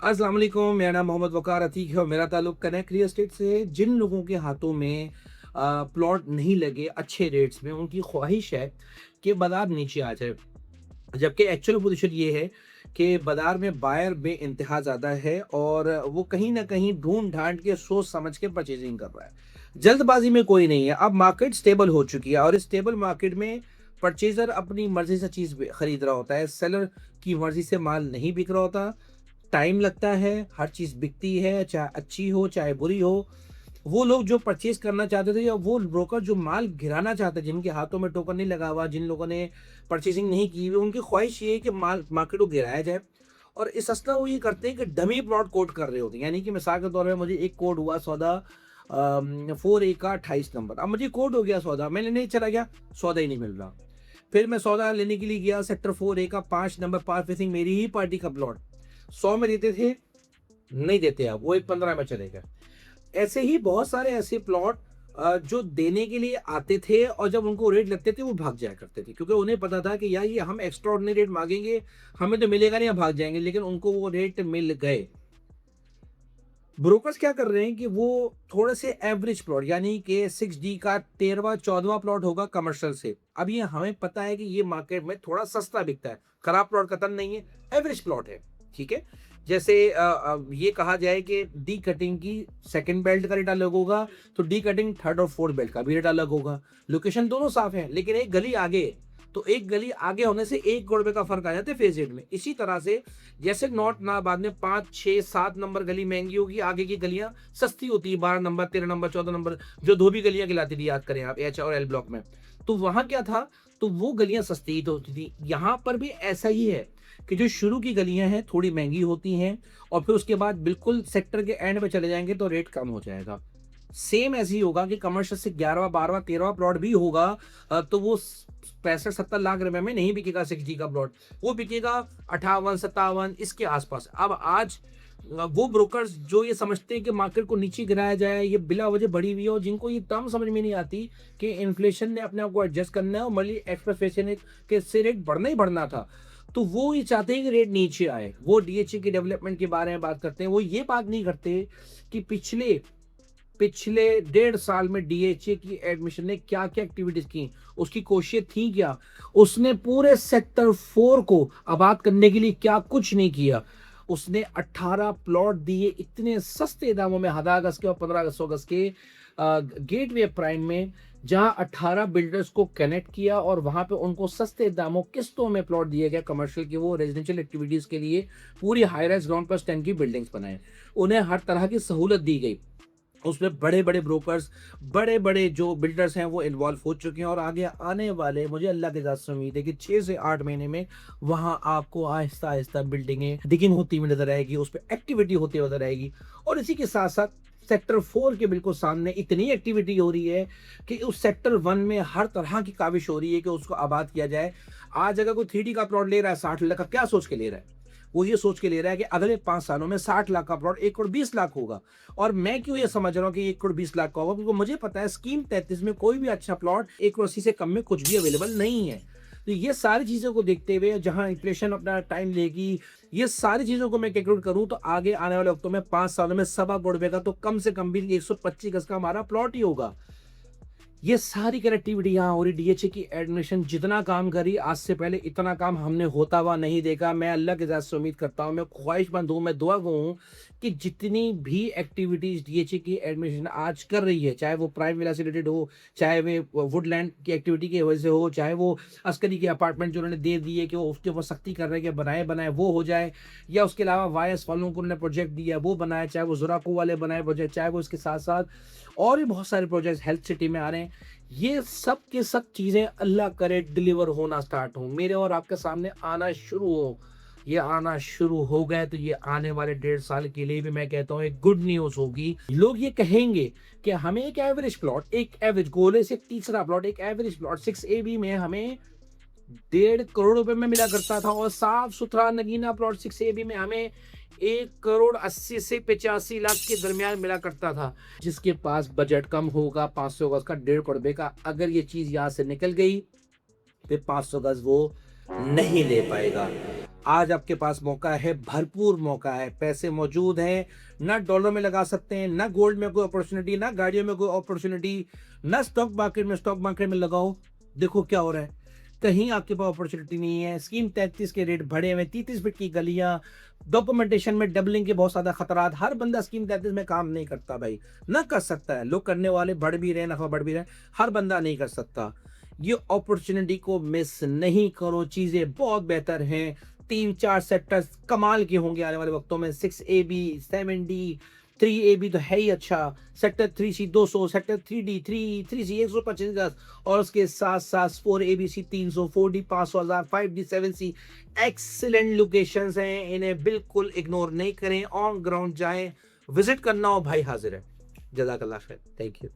अस्सलाम वालेकुम, मेरा नाम मोहम्मद वक़ार अतीक है और मेरा ताल्लुक कनेक्ट रियल एस्टेट से है। जिन लोगों के हाथों में प्लॉट नहीं लगे अच्छे रेट्स में, उनकी ख्वाहिश है कि बाज़ार नीचे आ जाए। जबकि एक्चुअल पोज़ीशन ये है कि बाज़ार में बायर बेइंतहा ज़्यादा है और वो कहीं न कहीं ढूँढ-ढाँट के सोच समझ के परचेज़िंग कर रहा है। जल्दबाज़ी में कोई नहीं है, अब मार्केट स्टेबल हो चुकी है और इस स्टेबल मार्केट में परचेज़र अपनी मर्ज़ी से चीज़ खरीद रहा होता है, सेलर की मर्ज़ी से माल नहीं बिक रहा होता। टाइम लगता है, हर चीज़ बिकती है, चाहे अच्छी हो, चाहे बुरी हो। वो लोग जो परचेज़ करना चाहते थे या वो ब्रोकर जो माल गिराना चाहते हैं, जिनके हाथों में टोकन नहीं लगा हुआ, जिन लोगों ने परचेज़िंग नहीं की हुई, उनकी ख्वाहिश ये है कि माल मार्केट को गिराया जाए। और इस असना वो ये करते हैं कि डमी प्लॉट कोट कर रहे होते हैं। यानी कि मिसाल के तौर पे मुझे एक कोड हुआ सौदा 4A का 28 नंबर। अब मुझे कोड हो गया सौदा, मैं लेने चला गया, सौदा ही नहीं मिल रहा। फिर मैं सौदा लेने के लिए गया सेक्टर 4A का 5 नंबर पार फेसिंग मेरी ही पार्टी का प्लॉट। 100 में देते थे, नहीं देते अब, वो एक 15 में चले गए। ऐसे ही बहुत सारे ऐसे प्लॉट जो देने के लिए आते थे और जब उनको रेट लगते थे वो भाग जाया करते थे, क्योंकि उन्हें पता था कि यार ये हम एक्स्ट्रा ऑर्डिनरी रेट मांगेंगे, हमें तो मिलेगा नहीं, हम भाग जाएंगे, लेकिन उनको वो रेट मिल गए। ब्रोकर्स क्या कर रहे हैं कि वो थोड़े से एवरेज प्लॉट, यानी कि 6D का 13वां 14वां प्लॉट होगा कमर्शियल से। अब ये हमें पता है कि ये मार्केट में थोड़ा सस्ता बिकता है, खराब प्लॉट कतन नहीं है, एवरेज प्लॉट है। ठीक है, जैसे ये कहा जाए कि डी कटिंग की सेकंड बेल्ट का रेट अलग होगा, तो डी कटिंग थर्ड और फोर्थ बेल्ट का भी रेट अलग होगा। लोकेशन दोनों साफ है, लेकिन एक गली आगे है, तो एक गली आगे होने से 1 करोड़ रुपए का फर्क आ जाता है फेज रेट में। इसी तरह से जैसे नॉर्थ नाबाद में 5 6 7 नंबर गली महंगी होगी, आगे की गलियां सस्ती होती है, 12 नंबर 13 नंबर 14 नंबर, जो धोबी गलियां कहलाती थी, याद करें आप, एच और एल ब्लॉक में। तो वहां क्या था, तो वो गलियां सस्ती ही तो होती थी। यहाँ पर भी ऐसा ही है कि जो शुरू की गलियां हैं थोड़ी महंगी होती हैं और फिर उसके बाद बिल्कुल सेक्टर के एंड पे चले जाएंगे तो रेट कम हो जाएगा। सेम ऐसे ही होगा कि कमर्शियल से 11वां 12वां 13वां प्लॉट भी होगा, तो वो 65 70 लाख रुपए में नहीं बिकेगा 6D का प्लॉट, वो बिकेगा 58 57 इसके आसपास। अब आज वो ब्रोकर्स जो ये समझते हैं कि मार्केट को नीचे गिराया जाए, ये बिला वजह बढ़ी हुई है, और जिनको ये टर्म समझ में नहीं आती कि इन्फ्लेशन ने अपने आप को एडजस्ट करना है और मनी एक्सपेक्टेशन के से रेट बढ़ना ही बढ़ना था, तो वो ये चाहते हैं कि रेट नीचे आए। वो डीएचए की डेवलपमेंट के बारे में बात करते हैं, वो ये बात नहीं करते कि पिछले पिछले 1.5 साल में डीएचए की एडमिशन ने क्या क्या एक्टिविटीज की, उसकी कोशिश थी क्या, उसने पूरे सेक्टर 4 को आबाद करने के लिए क्या कुछ नहीं किया। उसने 18 प्लॉट दिए इतने सस्ते दामों में, 1000 गज के और 1500 गज के गेटवे प्राइम में, जहां 18 बिल्डर्स को कनेक्ट किया और वहां पे उनको सस्ते दामों किस्तों में प्लॉट दिए गए कमर्शियल के, वो रेजिडेंशियल एक्टिविटीज के लिए पूरी हाई राइज ग्राउंड प्लस 10 की बिल्डिंग्स बनाए। उन्हें हर तरह की सहूलत दी गई। उसमें बड़े-बड़े ब्रोकर्स, बड़े-बड़े जो बिल्डर्स हैं वो इन्वॉल्व हो चुके हैं और आगे आने वाले, मुझे अल्लाह की ज़ात से उम्मीद है कि 6 से 8 महीने में वहाँ आपको आहिस्ता-आहिस्ता बिल्डिंगें दिगिंग होती हुई नज़र आएगी, उस पे एक्टिविटी होती हुई नज़र आएगी। और इसी के साथ-साथ सेक्टर 4 के बिल्कुल सामने इतनी एक्टिविटी हो रही है कि उस सेक्टर 1 में हर तरह की काविश हो रही है कि उसको आबाद किया जाए। आज अगर कोई 3D का प्लॉट ले रहा है 60 लाख का, क्या सोच के ले रहा है? वो ये सोच के ले रहा है कि अगले 5 सालों में 60 लाख का प्लॉट 1 करोड़ 20 लाख होगा। और मैं क्यों ये समझ रहा हूँ कि 1 करोड़ 20 लाख का होगा, क्योंकि मुझे पता है स्कीम 33 में कोई भी अच्छा प्लॉट 1 करोड़ 80 से कम में कुछ भी अवेलेबल नहीं है। तो ये सारी चीज़ों को देखते हुए, जहाँ इन्फ्लेशन अपना टाइम लेगी, ये सारी चीज़ों को मैं कैलकुलेट करूँ तो आगे आने वाले वक़्तों में 5 सालों में सवा करोड़ रुपए का तो कम से कम भी 125 गज़ का हमारा प्लॉट ही होगा। ये सारी कनेक्टिविटी यहाँ हो रही, डीएचए की एडमिशन जितना काम करी आज से पहले इतना काम हमने होता हुआ नहीं देखा। मैं अल्लाह की ज़ात से उम्मीद करता हूँ, मैं ख्वाहिशमंद हूँ, मैं दुआ गो हूँ कि जितनी भी एक्टिविटीज़ डीएचए की एडमिशन आज कर रही है, चाहे वो प्राइम विला से रिलेटेड हो, चाहे वो वुडलैंड की एक्टिविटी की वजह से हो, चाहे वो अस्करी के अपार्टमेंट जो उन्होंने दे दिए कि वो उसके ऊपर सख्ती कर रहे हैं कि बनाए बनाए वो हो जाए, या उसके अलावा वायस वालों को उन्होंने प्रोजेक्ट दिया वो बनाए, चाहे वो जुराको वाले बनाए प्रोजेक्ट, चाहे वो इसके साथ साथ और भी बहुत सारे प्रोजेक्ट हेल्थ सिटी में आ रहे हैं। ये सब के सब चीज़ें अल्लाह करे डिलीवर होना स्टार्ट हो, मेरे और आपके सामने आना शुरू हो। ये आना शुरू हो गए तो ये आने वाले 1.5 साल के लिए भी मैं कहता हूँ एक गुड न्यूज़ होगी। लोग ये कहेंगे कि हमें एक एवरेज प्लॉट, एक एवरेज गोले से तीसरा प्लॉट, एक एवरेज प्लॉट 6AB में हमें 1.5 करोड़ रुपए में मिला करता था, और साफ सुथरा नगीना प्लॉट 6AB में हमें 1 करोड़ 80 से 85 लाख के दरमियान मिला करता था। जिसके पास बजट कम होगा 500 गज का 1.5 करोड़ रुपए का, अगर ये चीज यहाँ से निकल गई फिर 500 गज वो नहीं ले पाएगा। आज आपके पास मौका है, भरपूर मौका है, पैसे मौजूद हैं, ना डॉलर में लगा सकते हैं, ना गोल्ड में कोई अपॉर्चुनिटी, ना गाड़ियों में कोई अपॉर्चुनिटी, ना स्टॉक मार्केट में लगाओ, देखो क्या हो रहा है। कहीं आपके पास अपॉर्चुनिटी नहीं है, स्कीम 33 के रेट बढ़े हुए, 33 फीट की गलियां, डॉक्यूमेंटेशन में डबलिंग के बहुत ज्यादा खतरात। हर बंदा स्कीम 33 में काम नहीं करता भाई, ना कर सकता है। लोग करने वाले बढ़ भी रहे, नफा बढ़ भी रहे, हर बंदा नहीं कर सकता। ये अपॉर्चुनिटी को मिस नहीं करो, चीजें बहुत बेहतर हैं। 3-4 सेक्टर्स कमाल के होंगे आने वाले वक्तों में। 6AB, 7D, 3AB तो है ही अच्छा, sector 3C 200, sector 3D 3C 125 और उसके साथ साथ 4ABC 300, 4D 500,000, 5D 7C excellent locations हैं, इन्हें बिल्कुल इग्नोर नहीं करें, ऑन ग्राउंड जाएं, विजिट करना हो भाई हाजिर है। जज़ाकल्लाह खैर, थैंक यू।